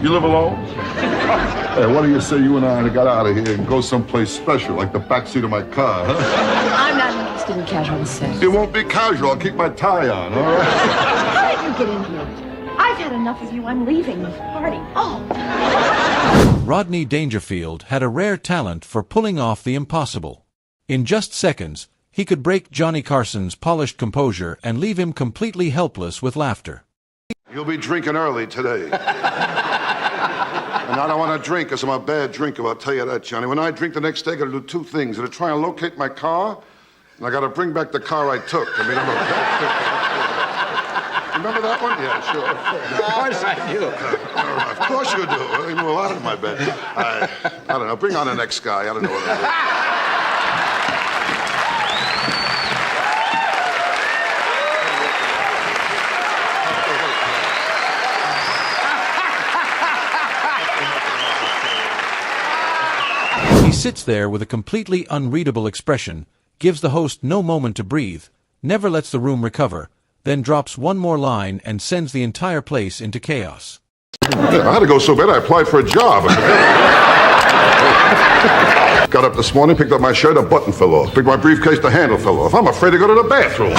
You live alone? Hey, why don't you say you and I got out of here and go someplace special, like the backseat of my car, huh? I'm not interested in casual sex. It won't be casual. I'll keep my tie on, all right? How did you get in here? I've had enough of you. I'm leaving this party. Oh! Rodney Dangerfield had a rare talent for pulling off the impossible. In just seconds, he could break Johnny Carson's polished composure and leave him completely helpless with laughter. You'll be drinking early today. And I don't want to drink because I'm a bad drinker, I'll tell you that, Johnny. When I drink the next day, I got to do two things. I got to try and locate my car, and I got to bring back the car I took. I mean, I'm a bad drinker. Remember that one? Yeah, sure. Of course I do. Of course you do. I knew a lot in my bed. I don't know. Bring on the next guy. I don't know what I'm doing. He sits there with a completely unreadable expression, gives the host no moment to breathe, never lets the room recover, then drops one more line and sends the entire place into chaos. Yeah, I had to go so bad I applied for a job. Got up this morning, picked up my shirt, a button fell off. Picked my briefcase, the handle fell off. I'm afraid to go to the bathroom.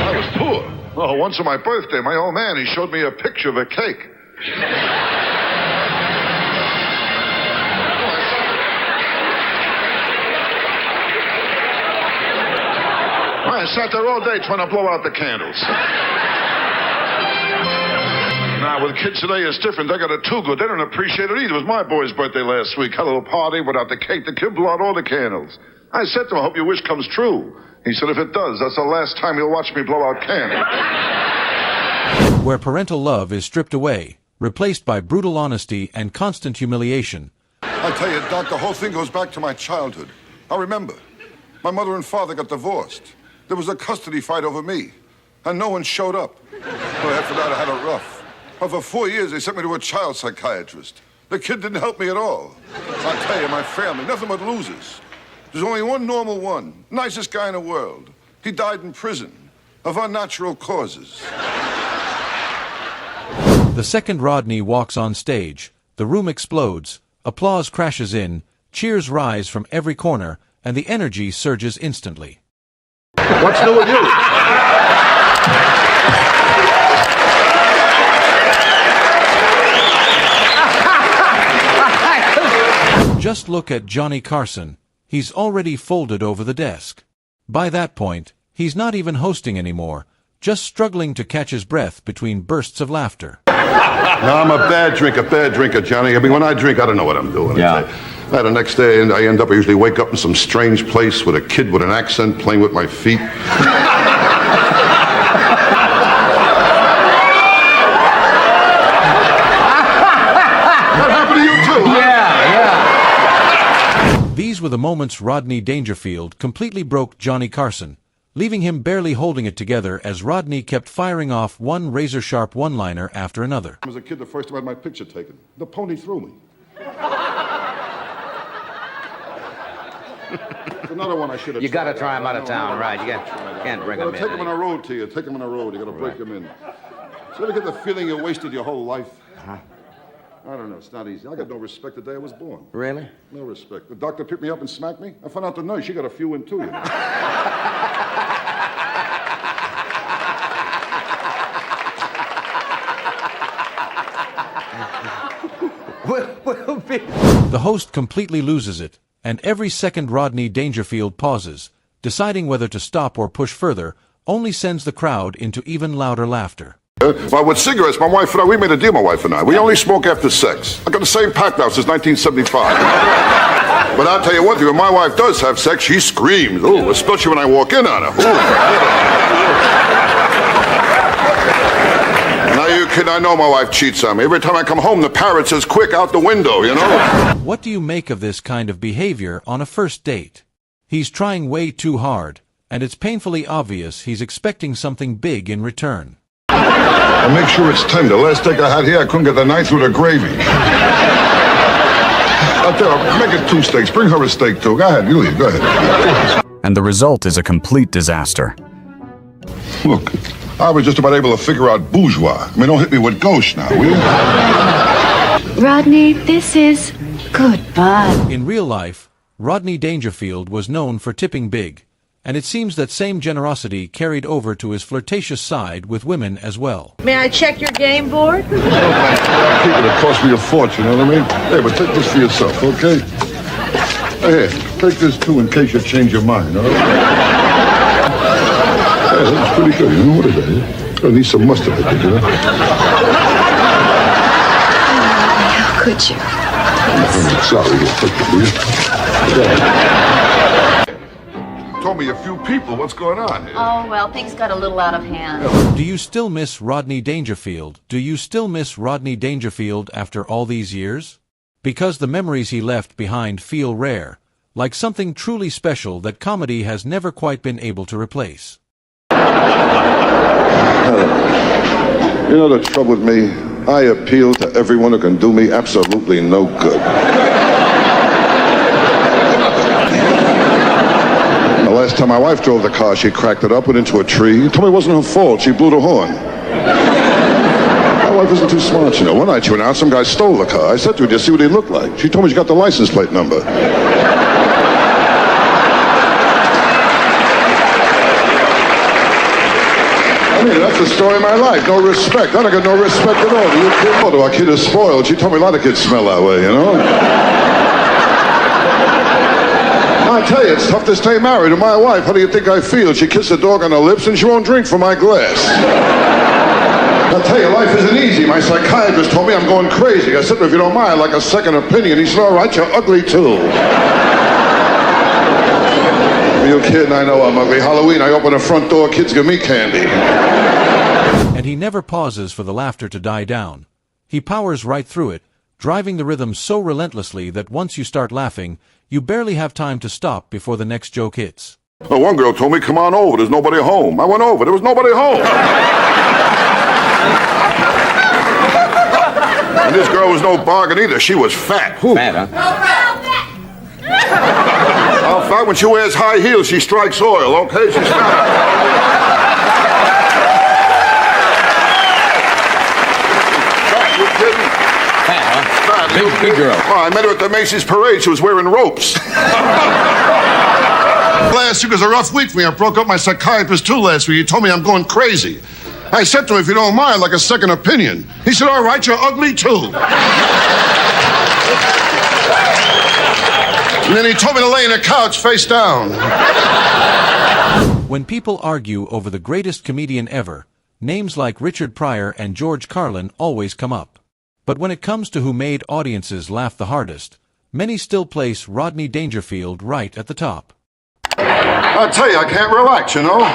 I was poor. Oh, once on my birthday, my old man, he showed me a picture of a cake. I sat there all day trying to blow out the candles. Now, with kids today, it's different. They got it too good. They don't appreciate it either. It was my boy's birthday last week. Had a little party without the cake. The kid blew out all the candles. I said to him, I hope your wish comes true. He said, if it does, that's the last time you'll watch me blow out candles. Where parental love is stripped away, replaced by brutal honesty and constant humiliation. I tell you, Doc, the whole thing goes back to my childhood. I remember. My mother and father got divorced. There was a custody fight over me, and no one showed up. Well, after that, I had it rough. But for 4 years, they sent me to a child psychiatrist. The kid didn't help me at all. I tell you, my family, nothing but losers. There's only one normal one, nicest guy in the world. He died in prison of unnatural causes. The second Rodney walks on stage, the room explodes, applause crashes in, cheers rise from every corner, and the energy surges instantly. What's new with you? Just look at Johnny Carson. He's already folded over the desk. By that point, he's not even hosting anymore, just struggling to catch his breath between bursts of laughter. No, I'm a bad drinker, Johnny. I mean, when I drink, I don't know what I'm doing. Yeah. The next day, I usually wake up in some strange place with a kid with an accent playing with my feet. What happened to you, too? Yeah. These were the moments Rodney Dangerfield completely broke Johnny Carson, leaving him barely holding it together as Rodney kept firing off one razor-sharp one-liner after another. I was a kid the first time I had my picture taken. The pony threw me. Another one I should have. You got to try him out of town, right? You can't bring him in. Take him on a road to you. Take him on a road. You got to break him in. So you ever get the feeling you wasted your whole life? Huh? I don't know. It's not easy. I got no respect the day I was born. Really? No respect. The doctor picked me up and smacked me. I found out the nurse, she got a few in too, you know. The host completely loses it, and every second Rodney Dangerfield pauses, deciding whether to stop or push further, only sends the crowd into even louder laughter. Well, with cigarettes, my wife and I, we made a deal, my wife and I. We only smoke after sex. I got the same pack now since 1975. But I'll tell you one thing, when my wife does have sex, she screams. Ooh, especially when I walk in on her. Now, you kid, I know my wife cheats on me. Every time I come home, the parrot says, quick, out the window, you know? What do you make of this kind of behavior on a first date? He's trying way too hard, and it's painfully obvious he's expecting something big in return. And make sure it's tender. Last steak I had here, I couldn't get the knife through the gravy. I'll tell her, make it 2 steaks. Bring her a steak, too. Go ahead, you leave. Go ahead. And the result is a complete disaster. Look, I was just about able to figure out bourgeois. I mean, don't hit me with gauche now, will you? Rodney, this is goodbye. In real life, Rodney Dangerfield was known for tipping big, and it seems that same generosity carried over to his flirtatious side with women as well. May I check your game board? Keep it, it cost me a fortune, you know what I mean? Hey, but take this for yourself, okay? Hey, take this too in case you change your mind, all right? Hey, that's pretty good, you know what it is? I need some mustard, you know? How could you? I'm sorry, you took it, told me a few people. What's going on here? Oh, well, things got a little out of hand. Do you still miss Rodney Dangerfield? Do you still miss Rodney Dangerfield after all these years? Because the memories he left behind feel rare, like something truly special that comedy has never quite been able to replace. You know the trouble with me? I appeal to everyone who can do me absolutely no good. The last time my wife drove the car, she cracked it up, went into a tree. Told me it wasn't her fault. She blew the horn. My wife isn't too smart, you know. One night she went out, some guy stole the car. I said to her, just see what he looked like. She told me she got the license plate number. I mean, that's the story of my life. No respect. I don't get no respect at all. You kid, our kid is spoiled. She told me a lot of kids smell that way, you know? I tell you, it's tough to stay married to my wife. How do you think I feel? She kissed the dog on the lips and she won't drink from my glass. I tell you, life isn't easy. My psychiatrist told me I'm going crazy. I said to him, if you don't mind, I'd like a second opinion. He said, all right, you're ugly too. You kidding? I know I'm ugly. Halloween, I open the front door, kids give me candy. And he never pauses for the laughter to die down. He powers right through it, driving the rhythm so relentlessly that once you start laughing, you barely have time to stop before the next joke hits. Well, one girl told me, come on over, there's nobody home. I went over, there was nobody home. And this girl was no bargain either. She was fat. Fat, huh? How fat? When she wears high heels, she strikes oil, okay? She's fat. You kidding? Fat, huh? Fat. Big girl. Well, I met her at the Macy's parade. She was wearing ropes. Last week was a rough week for me. I broke up my psychiatrist too last week. He told me I'm going crazy. I said to him, if you don't mind, like a second opinion. He said, all right, you're ugly too. And then he told me to lay in a couch face down. When people argue over the greatest comedian ever, names like Richard Pryor and George Carlin always come up. But when it comes to who made audiences laugh the hardest, many still place Rodney Dangerfield right at the top. I tell you, I can't relax, you know?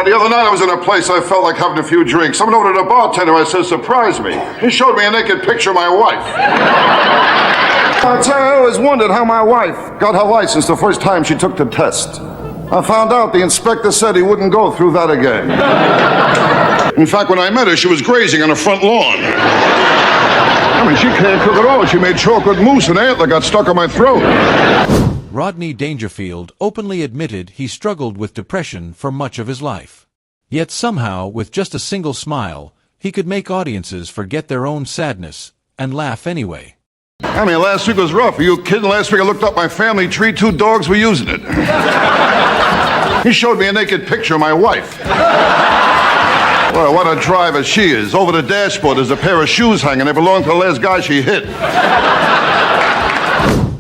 The other night I was in a place I felt like having a few drinks. Someone ordered a bartender. I said, surprise me. He showed me a naked picture of my wife. I tell you, I always wondered how my wife got her license the first time she took the test. I found out the inspector said he wouldn't go through that again. In fact, when I met her, she was grazing on the front lawn. I mean, she can't cook at all. She made chocolate mousse and antler got stuck on my throat. Rodney Dangerfield openly admitted he struggled with depression for much of his life. Yet somehow, with just a single smile, he could make audiences forget their own sadness and laugh anyway. I mean, last week was rough. Are you kidding? Last week I looked up my family tree. 2 dogs were using it. He showed me a naked picture of my wife. Well, what a driver she is. Over the dashboard there's a pair of shoes hanging. They belong to the last guy she hit.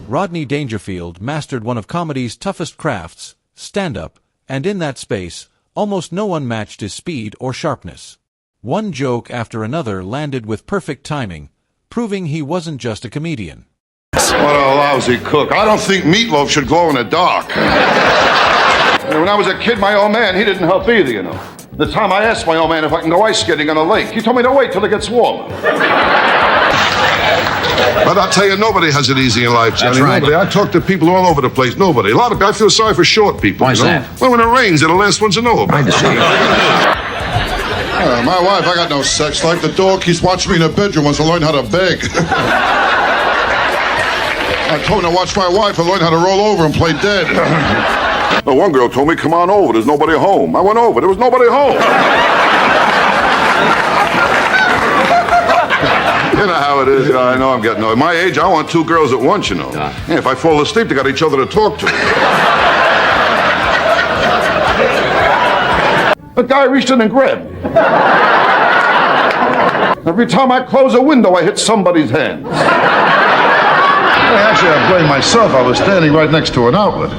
Rodney Dangerfield mastered one of comedy's toughest crafts, stand-up, and in that space, almost no one matched his speed or sharpness. One joke after another landed with perfect timing, proving he wasn't just a comedian. What a lousy cook. I don't think meatloaf should glow in the dark. When I was a kid, my old man, he didn't help either, you know. The time I asked my old man if I can go ice skating on a lake, he told me to wait till it gets warmer. But I'll tell you, nobody has it easy in life, Johnny. That's right. Nobody. I talk to people all over the place. Nobody. A lot of people, I feel sorry for short people. Why's you know? that? Well, when it rains, they're the last ones to know about it. I My wife, I got no sex life. The dog keeps watching me in the bedroom, wants to learn how to beg. I told him to watch my wife and learn how to roll over and play dead. No, one girl told me, come on over, there's nobody home. I went over, there was nobody home. You know how it is. I know I'm getting old. At my age, I want two girls at once, you know. Yeah, if I fall asleep, they got each other to talk to. The guy reached in and grabbed me. Every time I close a window, I hit somebody's hand. Actually, I blame myself. I was standing right next to an outlet.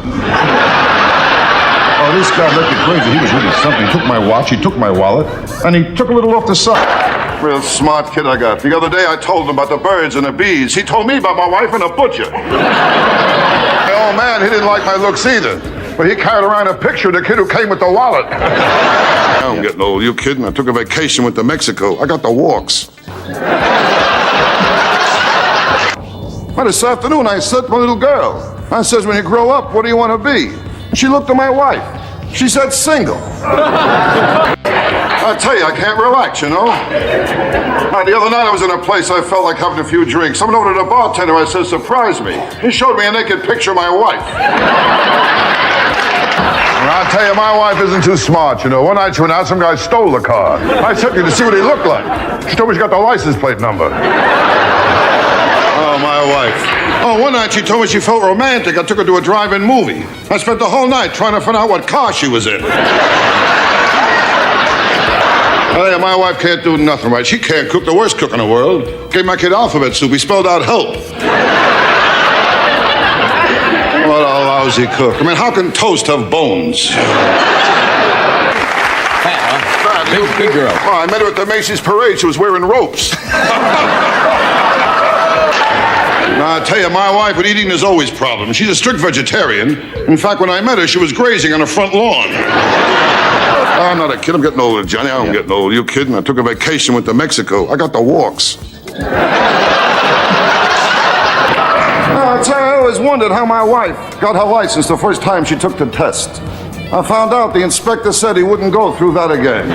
Oh, this guy looked crazy. He was really something. He took my watch, he took my wallet, and he took a little off the side. Real smart kid I got. The other day I told him about the birds and the bees. He told me about my wife and a butcher. The old man, he didn't like my looks either. But he carried around a picture of the kid who came with the wallet. I'm getting old. You kidding? I took a vacation, went to Mexico. I got the walks. Well, this afternoon I said to my little girl, I says, when you grow up, what do you want to be? And she looked at my wife. She said, single. I tell you, I can't relax, you know. The other night I was in a place I felt like having a few drinks. I went over to the bartender, I said, surprise me. He showed me a naked picture of my wife. And I'll tell you, my wife isn't too smart, you know. One night she went out, some guy stole the car. I took her to see what he looked like. She told me she got the license plate number. Oh, my wife. Oh, one night she told me she felt romantic. I took her to a drive-in movie. I spent the whole night trying to find out what car she was in. Hey, my wife can't do nothing right. She can't cook, the worst cook in the world. Gave my kid alphabet soup. He spelled out help. What a lousy cook. I mean, how can toast have bones? Fat, huh? Big girl. Oh, I met her at the Macy's parade. She was wearing ropes. Now, I tell you, my wife with eating is always problems. She's a strict vegetarian. In fact, when I met her, she was grazing on a front lawn. I'm not a kid. I'm getting older, Johnny. I'm getting old. You kidding? I took a vacation, went to Mexico. I got the walks. I tell you, I always wondered how my wife got her license the first time she took the test. I found out the inspector said he wouldn't go through that again.